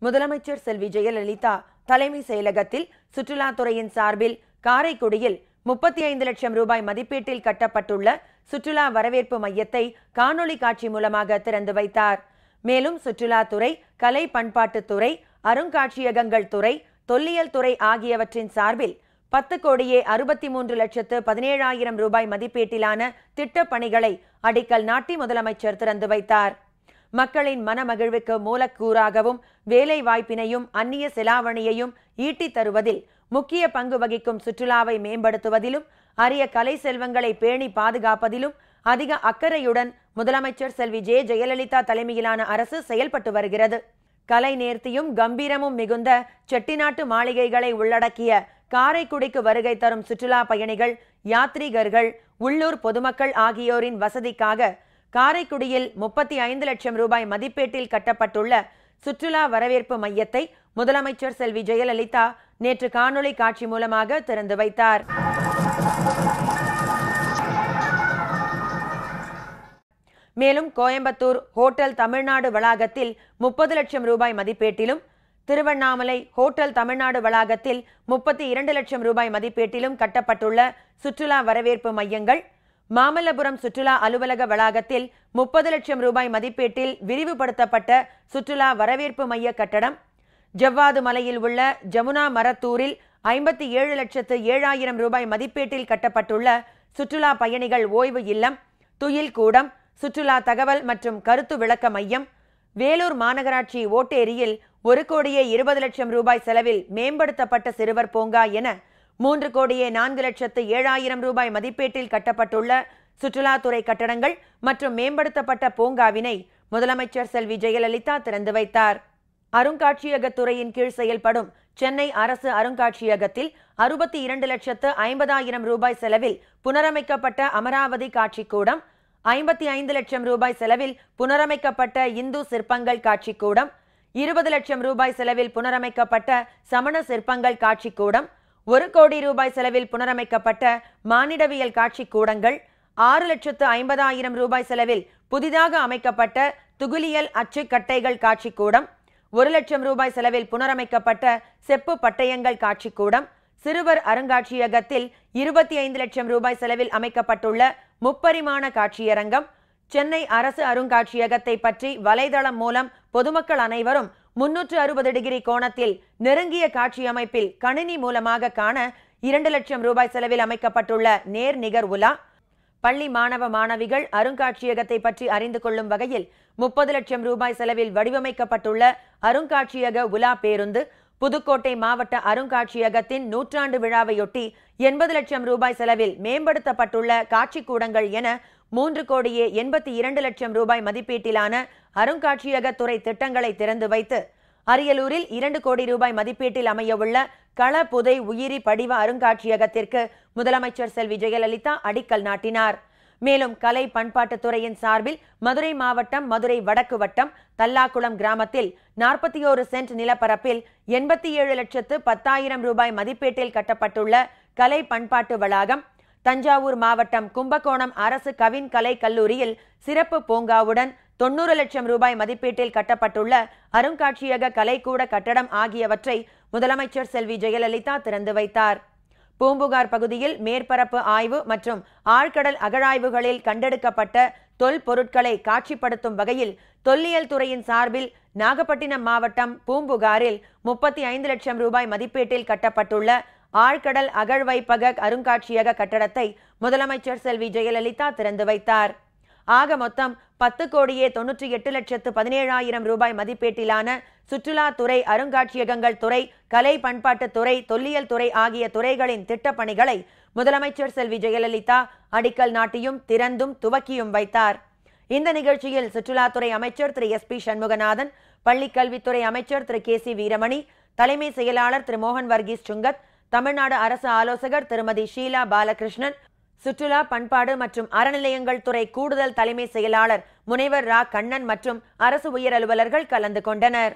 முதலமைச்சர் செல்வி ஜெயலலிதா தலைமை செயலகத்தில் சுற்றுலாத்துறையின் சார்பில் காரைக்குடியில் 35 லட்சம் ரூபாய் மதிப்பீட்டில் கட்டப்பட்டுள்ள சுற்றுலா வரவேற்பு மையத்தை காணொளி காட்சி மூலமாக திறந்து வைத்தார். மேலும் சுற்றுலாத்துறை, கலை பண்பாட்டுத்துறை, அருங்காட்சியகங்கள் துறை, தொல்லியல் துறை ஆகியவற்றின் சார்பில் 10,63,17,000 ரூபாய் மதிப்பீட்டிலான திட்டப் பணிகளை அடிக்கல் நாட்டி முதலமைச்சர் திறந்து வைத்தார். மக்களின் மனமகிழ்வுக்கு மூலக்கூறாகவும் வேலை வாய்ப்பினையும் அந்நிய செலாவணியையும் ஈட்டித் தருவதில் முக்கிய பங்கு வகிக்கும் சுற்றுலாவை மேம்படுத்துவதிலும் அரிய கலை செல்வங்களை பேணி பாதுகாப்பதிலும் அதிக அக்கறையுடன் முதலமைச்சர் செல்வி ஜெயலலிதா தலைமையிலான அரசு செயல்பட்டு வருகிறது. கலை நேர்த்தியும் கம்பீரமும் மிகுந்த செட்டிநாட்டு மாளிகைகளை உள்ளடக்கிய காரைக்குடிக்கு வருகை தரும் சுற்றுலா பயணிகள், யாத்ரீகர்கள், உள்ளூர் பொதுமக்கள் ஆகியோரின் வசதிக்காக காரைக்குடியில் 35 லட்சம் ரூபாய் மதிப்பீட்டில் கட்டப்பட்டுள்ள சுற்றுலா வரவேற்பு மையத்தை முதலமைச்சர் செல்வி ஜெயலலிதா நேற்று காணொளி காட்சி மூலமாக திறந்து வைத்தார். மேலும் கோயம்புத்தூர் ஹோட்டல் தமிழ்நாடு வளாகத்தில் 30 லட்சம் ரூபாய் மதிப்பீட்டிலும், திருவண்ணாமலை ஹோட்டல் தமிழ்நாடு வளாகத்தில் 32 லட்சம் ரூபாய் மதிப்பீட்டிலும் கட்டப்பட்டுள்ள சுற்றுலா வரவேற்பு மையங்கள், மாமல்லபுரம் சுற்றுலா அலுவலக வளாகத்தில் 30 லட்சம் ரூபாய் மதிப்பீட்டில் விரிவுபடுத்தப்பட்ட சுற்றுலா வரவேற்பு மைய கட்டடம், ஜவ்வாது மலையில் உள்ள ஜமுனா மரத்தூரில் 57,07,000 ரூபாய் மதிப்பீட்டில் கட்டப்பட்டுள்ள சுற்றுலா பயணிகள் ஓய்வு இல்லம், துயில் கூடம், சுற்றுலா தகவல் மற்றும் கருத்து விளக்க மையம், வேலூர் மாநகராட்சி ஓட்டேரியில் 1,20,00,000 ரூபாய் செலவில் மேம்படுத்தப்பட்ட சிறுவர் பூங்கா என 3,04,07,000 ரூபாய் மதிப்பீட்டில் கட்டப்பட்டுள்ள சுற்றுலாத்துறை கட்டடங்கள் மற்றும் மேம்படுத்தப்பட்ட பூங்காவினை முதலமைச்சர் செல்வி ஜெயலலிதா திறந்து வைத்தார். அருங்காட்சியகத்துறையின் கீழ் செயல்படும் சென்னை அரசு அருங்காட்சியகத்தில் 62,50,000 ரூபாய் செலவில் புனரமைக்கப்பட்ட அமராவதி காட்சிக்கூடம், 55 லட்சம் ரூபாய் செலவில் புனரமைக்கப்பட்ட இந்து சிற்பங்கள் காட்சிக்கூடம், 20 லட்சம் ரூபாய் செலவில் புனரமைக்கப்பட்ட சமண சிற்பங்கள் காட்சிக்கூடம், 1 கோடி ரூபாய் செலவில் புனரமைக்கப்பட்ட மானிடவியல் காட்சிக்கூடங்கள், 6,50,000 ரூபாய் செலவில் புதிதாக அமைக்கப்பட்ட துகிலியல் அச்சுக்கட்டைகள் காட்சிக்கூடம், 1 லட்சம் ரூபாய் செலவில் புனரமைக்கப்பட்ட செப்பு பட்டயங்கள் காட்சிக்கூடம், சிறுவர் அருங்காட்சியகத்தில் 25 லட்சம் ரூபாய் செலவில் அமைக்கப்பட்டுள்ள முப்பரிமாண காட்சியரங்கம், சென்னை அரசு அருங்காட்சியகத்தை பற்றி வலைதளம் மூலம் பொதுமக்கள் அனைவரும் 360 டிகிரி கோணத்தில் நெருங்கிய காட்சி அமைப்பில் கணினி மூலமாக காண 2 லட்சம் ரூபாய் செலவில் அமைக்கப்பட்டுள்ள நேர் நிகர் உலா, பள்ளி மாணவ மாணவிகள் அருங்காட்சியகத்தை பற்றி அறிந்து கொள்ளும் வகையில் 30 லட்சம் ரூபாய் செலவில் வடிவமைக்கப்பட்டுள்ள அருங்காட்சியக உலா பேருந்து, புதுக்கோட்டை மாவட்ட அருங்காட்சியகத்தின் 100ஆண்டு விழாவையொட்டி 80 லட்சம் ரூபாய் செலவில் மேம்படுத்தப்பட்டுள்ள காட்சிக்கூடங்கள் என 3,82 லட்சம் ரூபாய் மதிப்பீட்டிலான அருங்காட்சியகத்துறை திட்டங்களை திறந்து வைத்து அரியலூரில் 2 கோடி ரூபாய் மதிப்பீட்டில் அமையவுள்ள கள புதை உயிரி படிவ அருங்காட்சியகத்திற்கு முதலமைச்சர் செல்வி ஜெயலலிதா அடிக்கல் நாட்டினார். மேலும் கலை பண்பாட்டுத்துறையின் சார்பில் மதுரை மாவட்டம் மதுரை வடக்கு வட்டம் தல்லாக்குளம் கிராமத்தில் 41 சென்ட் நிலப்பரப்பில் 87,10,000 ரூபாய் மதிப்பீட்டில் கட்டப்பட்டுள்ள கலை பண்பாட்டு வளாகம், தஞ்சாவூர் மாவட்டம் கும்பகோணம் அரசு கவின் கலை கல்லூரியில் சிறப்பு பூங்காவுடன் 90 லட்சம் ரூபாய் மதிப்பீட்டில் கட்டப்பட்டுள்ள அருங்காட்சியக கலைக்கூட கட்டடம் ஆகியவற்றை முதலமைச்சர் செல்வி ஜெயலலிதா திறந்து வைத்தார். பூம்புகார் பகுதியில் மேற்பரப்பு ஆய்வு மற்றும் ஆழ்கடல் அகழாய்வுகளில் கண்டெடுக்கப்பட்ட தொல்பொருட்களை காட்சிப்படுத்தும் வகையில் தொல்லியல் துறையின் சார்பில் நாகப்பட்டினம் மாவட்டம் பூம்புகாரில் 35 லட்சம் ரூபாய் மதிப்பீட்டில் கட்டப்பட்டுள்ள ஆழ்கடல் அகழ்வைப்பக அருங்காட்சியக கட்டடத்தை முதலமைச்சர் செல்வி ஜெயலலிதா திறந்து வைத்தார். ஆக மொத்தம் 10,98,17,000 ரூபாய் மதிப்பீட்டிலான சுற்றுலாத்துறை, அருங்காட்சியகங்கள் துறை, கலை பண்பாட்டுத்துறை, தொல்லியல் துறை ஆகிய துறைகளின் திட்டப்பணிகளை முதலமைச்சர் செல்வி ஜெயலலிதா அடிக்கல் நாட்டியும் திறந்தும் துவக்கியும் வைத்தார். இந்த நிகழ்ச்சியில் சுற்றுலாத்துறை அமைச்சர் திரு SP சண்முகநாதன், பள்ளிக்கல்வித்துறை அமைச்சர் திரு KC வீரமணி, தலைமை செயலாளர் திரு மோகன் வர்கீஸ் சுங்கத், தமிழ்நாடு அரசு ஆலோசகர் திருமதி ஷீலா பாலகிருஷ்ணன், சுற்றுலா பண்பாடு மற்றும் அறநிலையங்கள் துறை கூடுதல் தலைமை செயலாளர் முனைவர் ரா கண்ணன் மற்றும் அரசு உயர் அலுவலர்கள் கலந்து கொண்டனர்.